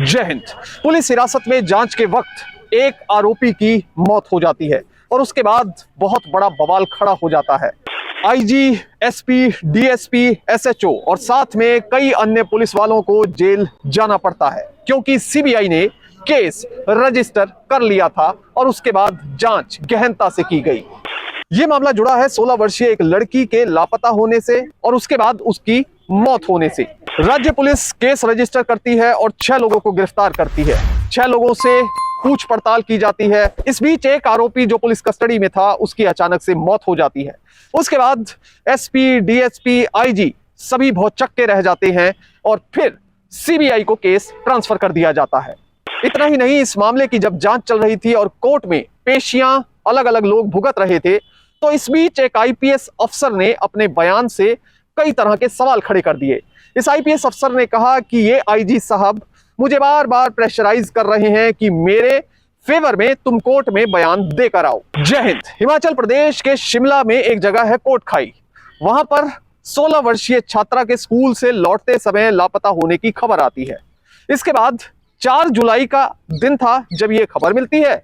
जय हिंद। पुलिस हिरासत में जांच के वक्त एक आरोपी की मौत हो जाती है और उसके बाद बहुत बड़ा बवाल खड़ा हो जाता है। आईजी, एसपी, डीएसपी, एसएचओ और साथ में कई अन्य पुलिस वालों को जेल जाना पड़ता है क्योंकि सीबीआई ने केस रजिस्टर कर लिया था और उसके बाद जांच गहनता से की गई। ये मामला जुड़ा है 16 वर्षीय एक लड़की के लापता होने से और उसके बाद उसकी मौत होने से। राज्य पुलिस केस रजिस्टर करती है और 6 लोगों को गिरफ्तार करती है। 6 लोगों से पूछ पड़ताल की जाती है। इस बीच एक आरोपी जो पुलिस कस्टडी में था उसकी अचानक से मौत हो जाती है। उसके बाद एसपी, डीएसपी, आईजी सभी भौचक्के रह जाते हैं और फिर सीबीआई को केस ट्रांसफर कर दिया जाता है। इतना ही नहीं, इस मामले की जब जांच चल रही थी और कोर्ट में पेशियां अलग अलग लोग भुगत रहे थे, तो इस बीच एक आईपीएस अफसर ने अपने बयान से कई तरह के सवाल खड़े कर दिए। इस आईपीएस अफसर ने कहा कि ये आईजी साहब मुझे बार बार प्रेशराइज कर रहे हैं कि मेरे फेवर में तुम कोर्ट में बयान देकर आओ। जय हिंद। हिमाचल प्रदेश के शिमला में एक जगह है कोटखाई। वहां पर 16 वर्षीय छात्रा के स्कूल से लौटते समय लापता होने की खबर आती है। इसके बाद 4 जुलाई का दिन था जब यह खबर मिलती है।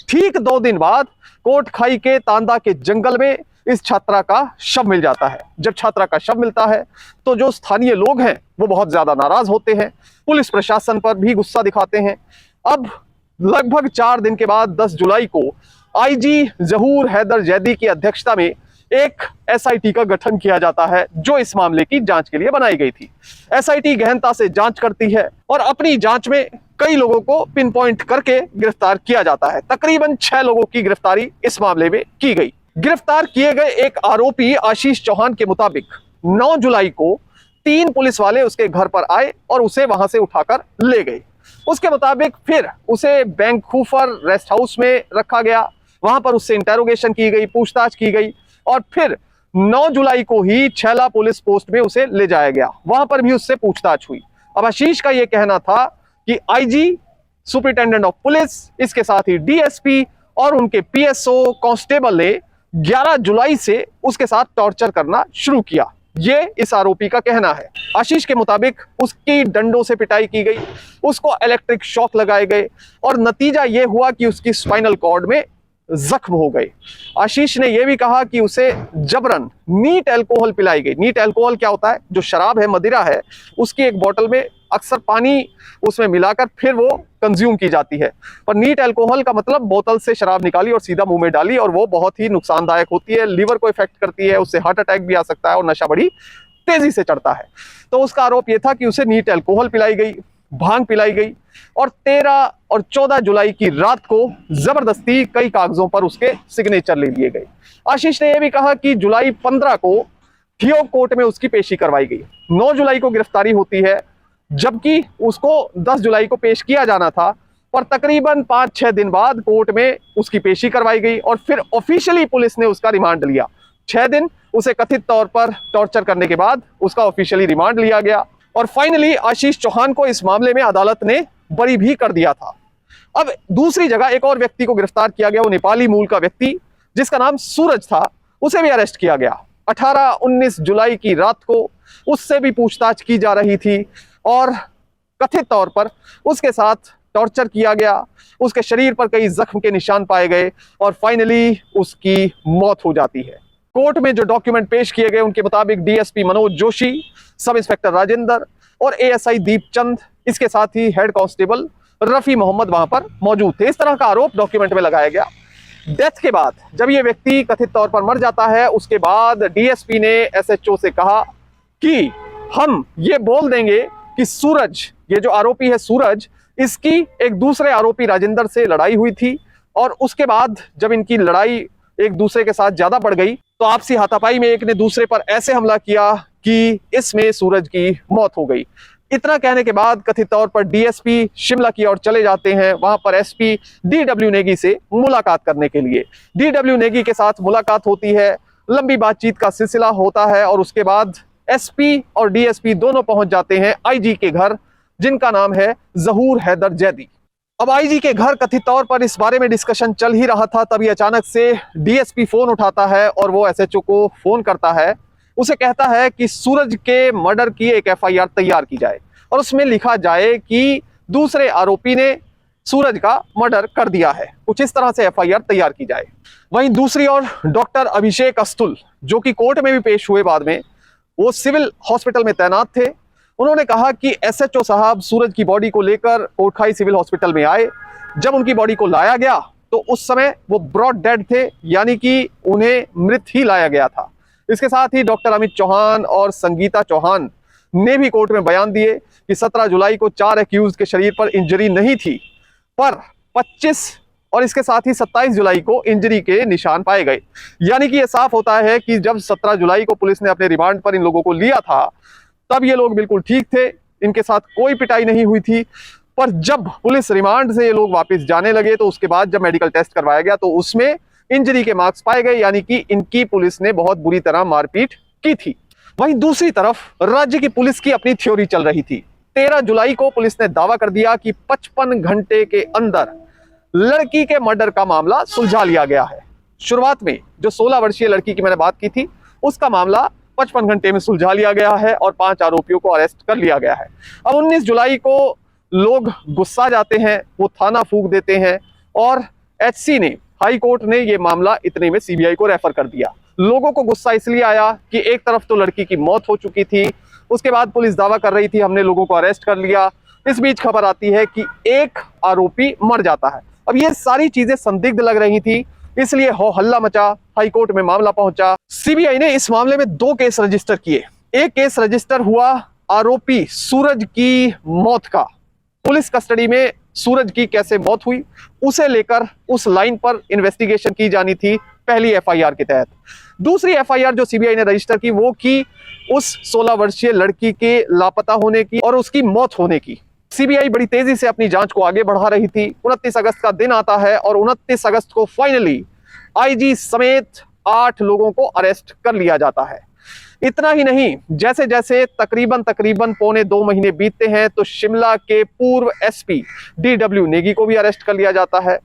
ठीक 2 दिन बाद कोटखाई के तांदा के जंगल में इस छात्रा का शव मिल जाता है। जब छात्रा का शव मिलता है तो जो स्थानीय लोग हैं वो बहुत ज्यादा नाराज होते हैं, पुलिस प्रशासन पर भी गुस्सा दिखाते हैं। अब लगभग 4 दिन के बाद 10 जुलाई को आईजी जहूर हैदर जैदी की अध्यक्षता में एक एसआईटी का गठन किया जाता है जो इस मामले की जांच के लिए बनाई गई थी। एसआईटी गहनता से जांच करती है और अपनी जांच में कई लोगों को पिन पॉइंट करके गिरफ्तार किया जाता है। तकरीबन 6 लोगों की गिरफ्तारी इस मामले में की गई। गिरफ्तार किए गए एक आरोपी आशीष चौहान के मुताबिक 9 जुलाई को 3 पुलिस वाले उसके घर पर आए और उसे वहां से उठाकर ले गए। उसके मुताबिक फिर उसे वैंकूवर रेस्ट हाउस में रखा गया। वहां पर उससे इंटेरोगेशन की गई, पूछताछ की गई और फिर 9 जुलाई को ही छैला पुलिस पोस्ट में उसे ले जाया गया। वहां पर भी उससे पूछताछ हुई। अब आशीष का यह कहना था कि आईजी, सुपरिटेंडेंट ऑफ पुलिस, इसके साथ ही डीएसपी और उनके पीएसओ कांस्टेबल ने 11 जुलाई से उसके साथ टॉर्चर करना शुरू किया। ये इस आरोपी का कहना है। आशीष के मुताबिक उसकी डंडों से पिटाई की गई, उसको इलेक्ट्रिक शॉक लगाए गए और नतीजा यह हुआ कि उसकी स्पाइनल कॉर्ड में जख्म हो गए। आशीष ने यह भी कहा कि उसे जबरन नीट अल्कोहल पिलाई गई। नीट अल्कोहल क्या होता है? जो शराब है, मदिरा है, उसकी एक बोतल में अक्सर पानी उसमें मिलाकर फिर वो कंज्यूम की जाती है। पर नीट अल्कोहल का मतलब बोतल से शराब निकाली और सीधा मुंह में डाली, और वो बहुत ही नुकसानदायक होती है, लीवर को इफेक्ट करती है, उससे हार्ट अटैक भी आ सकता है और नशा बड़ी तेजी से चढ़ता है। तो उसका आरोप यह था कि उसे नीट अल्कोहल पिलाई गई, भांग पिलाई गई और 13 और 14 जुलाई की रात को जबरदस्ती कई कागजों पर उसके सिग्नेचर ले लिए गए। आशीष ने यह भी कहा कि जुलाई 15 को थियो कोर्ट में उसकी पेशी करवाई गई। 9 जुलाई को गिरफ्तारी होती है जबकि उसको 10 जुलाई को पेश किया जाना था, पर तकरीबन 5-6 दिन बाद कोर्ट में उसकी पेशी करवाई गई और फिर ऑफिशियली पुलिस ने उसका रिमांड लिया। 6 दिन उसे कथित तौर पर टॉर्चर करने के बाद उसका ऑफिशियली रिमांड लिया गया और फाइनली आशीष चौहान को इस मामले में अदालत ने बरी भी कर दिया था। अब दूसरी जगह एक और व्यक्ति को गिरफ्तार किया गया, वो नेपाली मूल का व्यक्ति जिसका नाम सूरज था, उसे भी अरेस्ट किया गया। 18-19 जुलाई की रात को उससे भी पूछताछ की जा रही थी और कथित तौर पर उसके साथ टॉर्चर किया गया। उसके शरीर पर कई जख्म के निशान पाए गए और फाइनली उसकी मौत हो जाती है। कोर्ट में जो डॉक्यूमेंट पेश किए गए उनके मुताबिक DSP Manoj Joshi, sub inspector Rajendra और एएसआई दीपचंद, इसके साथ ही हेड कांस्टेबल रफी मोहम्मद वहां पर मौजूद थे। इस तरह का आरोप डॉक्यूमेंट में लगाया गया। डेथ के बाद जब ये व्यक्ति कथित तौर पर मर जाता है, उसके बाद डीएसपी ने एसएचओ से कहा कि हम ये बोल देंगे कि सूरज, ये जो आरोपी है सूरज, इसकी एक दूसरे आरोपी राजेंद्र से लड़ाई हुई थी और उसके बाद जब इनकी लड़ाई एक दूसरे के साथ ज्यादा बढ़ गई तो आपसी हाथापाई में एक ने दूसरे पर ऐसे हमला किया कि इसमें सूरज की मौत हो गई। इतना कहने के बाद कथित तौर पर डीएसपी शिमला की ओर चले जाते हैं, वहां पर एसपी डीडब्ल्यू नेगी से मुलाकात करने के लिए। डीडब्ल्यू नेगी के साथ मुलाकात होती है, लंबी बातचीत का सिलसिला होता है और उसके बाद एसपी और डीएसपी दोनों पहुंच जाते हैं आईजी के घर, जिनका नाम है जहूर हैदर जैदी। अब आईजी के घर कथित तौर पर इस बारे में डिस्कशन चल ही रहा था, तभी अचानक से डीएसपी फोन उठाता है और वो एसएचओ को फोन करता है। उसे कहता है कि सूरज के मर्डर की एक एफआईआर तैयार की जाए और उसमें लिखा जाए कि दूसरे आरोपी ने सूरज का मर्डर कर दिया है। कुछ इस तरह से एफआईआर तैयार की जाए। वहीं दूसरी ओर डॉक्टर अभिषेक अस्तुल, जो कि कोर्ट में भी पेश हुए बाद में, वो सिविल हॉस्पिटल में तैनात थे। उन्होंने कहा कि एसएचओ साहब सूरज की बॉडी को लेकर कोटखाई सिविल हॉस्पिटल में आए। जब उनकी बॉडी को लाया गया तो उस समय वो ब्रॉड डेड थे, यानी कि उन्हें मृत ही लाया गया था। इसके साथ ही डॉक्टर अमित चौहान और संगीता चौहान ने भी कोर्ट में बयान दिए कि 17 जुलाई को 4 एक्यूज के शरीर पर इंजरी नहीं थी, पर 25 और इसके साथ ही 27 जुलाई को इंजरी के निशान पाए गए। यानी कि यह साफ होता है कि जब 17 जुलाई को पुलिस ने अपने रिमांड पर इन लोगों को लिया था, तब ये लोग बिल्कुल ठीक थे, इनके साथ कोई पिटाई नहीं हुई थी। पर जब पुलिस रिमांड से ये लोग वापस जाने लगे तो उसके बाद जब मेडिकल टेस्ट करवाया गया तो उसमें इंजरी के मार्क्स पाए गए, यानी कि इनकी पुलिस ने बहुत बुरी तरह मारपीट की थी। वहीं दूसरी तरफ राज्य की पुलिस की अपनी थ्योरी चल रही थी। 13 जुलाई को पुलिस ने दावा कर दिया कि 55 घंटे के अंदर लड़की के मर्डर का मामला सुलझा लिया गया है। शुरुआत में जो 16 वर्षीय लड़की की मैंने बात की थी, उसका मामला 55 घंटे में सुलझा लिया गया है और 5 आरोपियों को अरेस्ट कर लिया गया है। अब 19 जुलाई को लोग गुस्सा जाते हैं, वो थाना फूंक देते हैं और एचसी ने, हाई कोर्ट ने ये मामला इतने में सीबीआई को रेफर कर दिया। लोगों को गुस्सा इसलिए आया कि एक तरफ तो लड़की की मौत हो चुकी थी, उसके बाद पुलिस दावा कर रही थी हमने लोगों को अरेस्ट कर लिया। इस बीच खबर आती है कि एक आरोपी मर जाता है। अब ये सारी चीजें संदिग्ध लग रही थी, इसलिए हो हल्ला मचा, हाई कोर्ट में मामला पहुंचा। सीबीआई ने इस मामले में 2 केस रजिस्टर किए। एक केस रजिस्टर हुआ आरोपी सूरज की मौत का, पुलिस कस्टडी में सूरज की कैसे मौत हुई उसे लेकर उस लाइन पर इन्वेस्टिगेशन की जानी थी पहली एफआईआर के तहत। दूसरी एफआईआर जो सीबीआई ने रजिस्टर की वो की उस 16 वर्षीय लड़की के लापता होने की और उसकी मौत होने की। सीबीआई बड़ी तेजी से अपनी जांच को आगे बढ़ा रही थी। 29 अगस्त का दिन आता है और 29 अगस्त को फाइनली आईजी समेत 8 लोगों को अरेस्ट कर लिया जाता है। इतना ही नहीं, जैसे जैसे तकरीबन 2.25 महीने बीतते हैं तो शिमला के पूर्व एसपी डीडब्ल्यू नेगी को भी अरेस्ट कर लिया जाता है।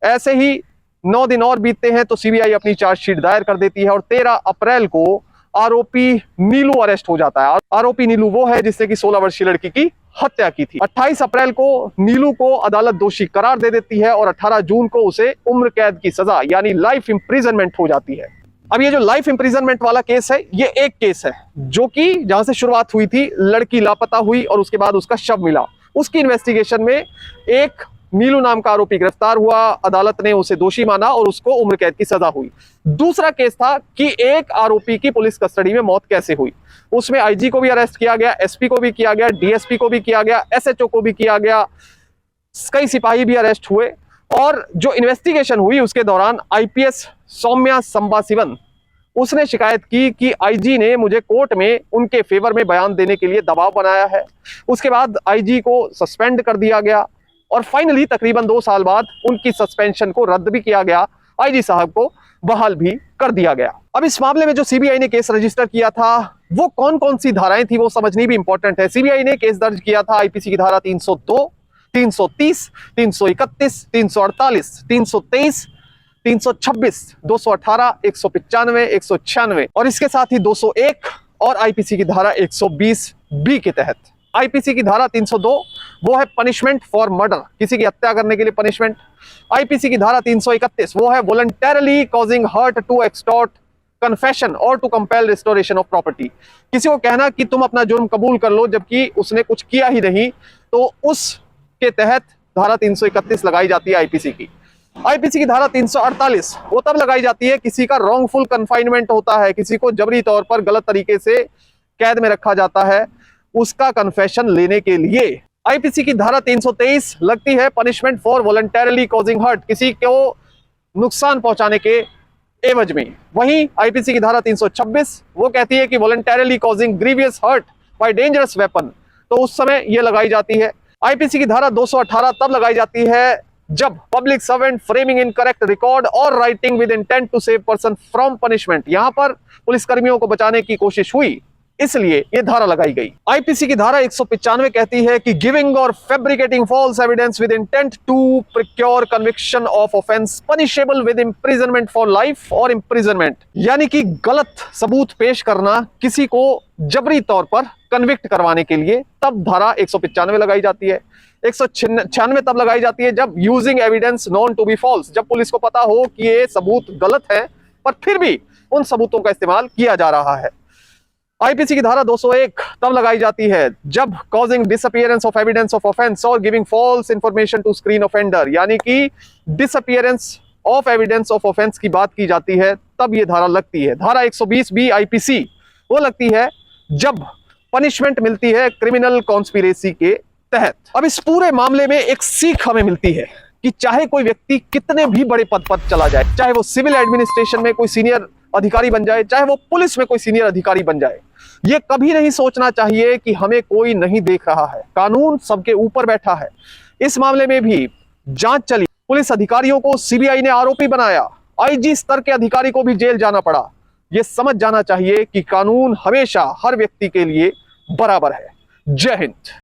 ऐसे ही 9 दिन और बीतते हैं तो सीबीआई अपनी चार्जशीट दायर कर देती है और 13 अप्रैल को आरोपी नीलू अरेस्ट हो जाता है। आरोपी नीलू वो है जिसने की 16 वर्षीय लड़की की हत्या की थी। 28 अप्रैल को नीलू को अदालत दोषी करार दे देती है और 18 जून को उसे उम्र कैद की सजा यानी लाइफ इंप्रिजनमेंट हो जाती है। अब ये जो लाइफ इंप्रिजनमेंट वाला केस है, ये एक केस है जो कि जहां से शुरुआत हुई थी, लड़की लापता हुई और उसके बाद उसका शव मिला। उसकी इन्वेस्टिगेशन में एक नीलू नाम का आरोपी गिरफ्तार हुआ, अदालत ने उसे दोषी माना और उसको उम्र कैद की सजा हुई। दूसरा केस था कि एक आरोपी की पुलिस कस्टडी में मौत कैसे हुई। उसमें आईजी को भी अरेस्ट किया गया, एसपी को भी किया गया, डीएसपी को भी किया गया, एसएचओ को भी किया गया, कई सिपाही भी अरेस्ट हुए। और जो इन्वेस्टिगेशन हुई उसके दौरान आईपीएस सौम्या संबाशिवन, उसने शिकायत की कि आईजी ने मुझे कोर्ट में उनके फेवर में बयान देने के लिए दबाव बनाया है। उसके बाद आईजी को सस्पेंड कर दिया गया और फाइनली तकरीबन 2 साल बाद उनकी सस्पेंशन को रद्द भी किया गया, आईजी साहब को बहाल भी कर दिया गया। अब इस मामले में जो सीबीआई ने केस रजिस्टर किया था वो कौन कौन सी धाराएं थी वो समझनी भी इंपॉर्टेंट है। सीबीआई ने केस दर्ज किया था आईपीसी की धारा 302, 330, 331, 348, 323, 326, 218, 195, 196 और इसके साथ ही 201 और आईपीसी की धारा 120 बी के तहत। आईपीसी की धारा 302 वो है पनिशमेंट फॉर मर्डर, किसी की हत्या करने के लिए पनिशमेंट। आईपीसी की धारा 331 वो है voluntarily causing hurt to extort confession और to compel restoration of property, किसी को कहना कि तुम अपना जुर्म कबूल कर लो जबकि उसने कुछ किया ही नहीं, तो उसके तहत धारा 331 लगाई जाती है आईपीसी की। आईपीसी की धारा 348 वो तब लगाई जाती है किसी का रॉन्गफुल कन्फाइनमेंट होता है, किसी को जबरी तौर पर गलत तरीके से कैद में रखा जाता है उसका कन्फेशन लेने के लिए। आईपीसी की धारा 323 लगती है punishment for voluntarily causing hurt, किसी को नुकसान पहुंचाने के एवज में। वहीं आईपीसी की धारा 326 वो कहती है कि voluntarily causing grievous hurt by dangerous weapon, तो उस समय ये लगाई जाती है। आईपीसी की धारा 218 तब लगाई जाती है जब public servant framing incorrect record और writing with intent to save person from punishment, यहां पर पुलिसकर्मियों को बचाने की कोशिश हुई इसलिए ये धारा लगाई गई। आईपीसी की धारा 195 कहती है कि गिविंग और fabricating false evidence with intent to procure conviction of offence punishable with imprisonment for life और इंप्रिजनमेंट, यानी कि गलत सबूत पेश करना किसी को जबरी तौर पर कन्विक्ट करवाने के लिए, तब धारा 195 लगाई जाती है। 196 तब लगाई जाती है जब using evidence known to be false, जब पुलिस को पता हो कि ये सबूत गलत है पर फिर भी उन सबूतों का इस्तेमाल किया जा रहा है। आईपीसी की धारा 201 तब लगाई जाती है जब causing disappearance of evidence of offence और giving false information to screen offender, यानी कि disappearance of evidence of offence की बात की जाती है तब ये धारा लगती है। धारा 120 बी आईपीसी वो लगती है जब पनिशमेंट मिलती है क्रिमिनल कॉन्स्पिरेसी के तहत। अब इस पूरे मामले में एक सीख हमें मिलती है कि चाहे कोई व्यक्ति कितने भी बड़े पद पर चला जाए, चाहे वो सिविल एडमिनिस्ट्रेशन में कोई सीनियर अधिकारी बन जाए, चाहे वो पुलिस में कोई सीनियर अधिकारी बन जाए, ये कभी नहीं सोचना चाहिए कि हमें कोई नहीं देख रहा है, कानून सबके ऊपर बैठा है। इस मामले में भी जांच चली, पुलिस अधिकारियों को सीबीआई ने आरोपी बनाया, आईजी स्तर के अधिकारी को भी जेल जाना पड़ा। ये समझ जाना चाहिए कि कानून हमेशा हर व्यक्ति के लिए बराबर है। जय हिंद।